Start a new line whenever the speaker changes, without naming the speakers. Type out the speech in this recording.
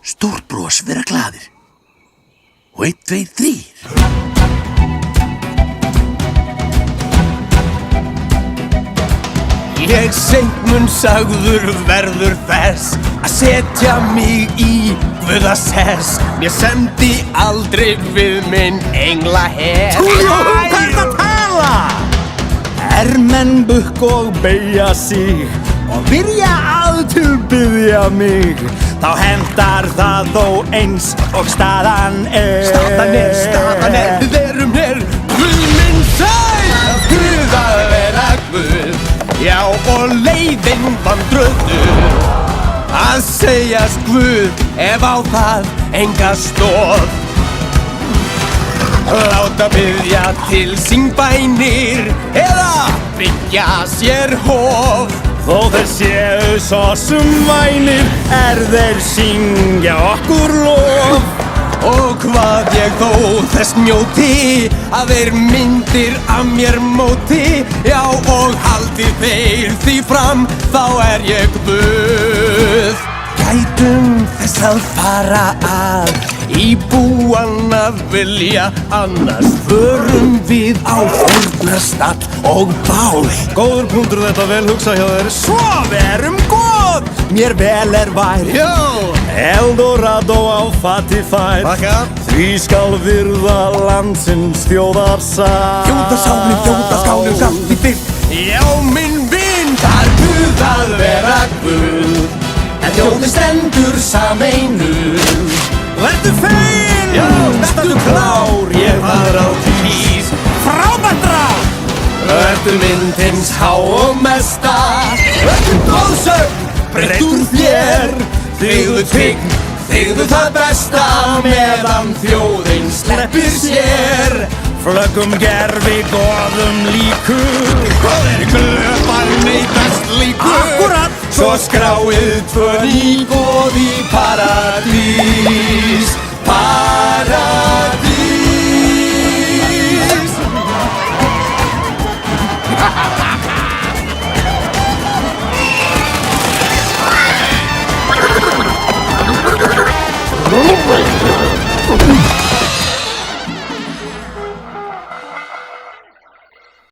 Stórt bros, vera glaðir. Og 1, 2, 3.
Ég seint mun sagður verður þess að setja mig í guðasess. Mér sendi aldrei við minn englaher.
Túljón, hvað er að tala? Menn bukk og beygja sig og byrja að tilbiðja mig, þá hendar það þó eins og staðan er.
Staðan er, við erum hér, Guð minn sæl, Guð að vera Guð. Já, og leiðin vandröðu að segjast Guð ef á það enga stoð. Láta biðja til sín bænir eða byggja sér hof.
Þó þeir séu svo sem vænir þeir syngja okkur lof.
Og hvað ég þó þess njóti að þeir myndir að mér móti. Já, og haldi þeir því fram, þá ég Guð. Gætum þess að fara að íbúana vilja, annars förum við á fórnarstall og bál.
Góður punktur, þetta vel hugsa hjá þér. Svo verum góð, mér vel vær.
Jó!
Eldorado á fati fær.
Þakka.
Því skal virða landsins þjóðarsál.
Þjóðarsálin, þjóðarskálin, samt í fyrr. Já, minn vinn, þar Guð að vera Guð, en þjóðin stendur sameinuð.
Vertu fegin,
Já,
vertu klár, ég var á
kýs.
frábært ráð.
Vertu myndins há og mesta, vertu góðsögn, breyttur þér. Þigðu tign, þigðu það besta, meðan þjóðin sleppir sér.
Flöggum gervi góðum líkur.
Góðir glöpar neytast líkur.
Akkúrat.
Svo skráið 2 ný góð í paradís. Paradís.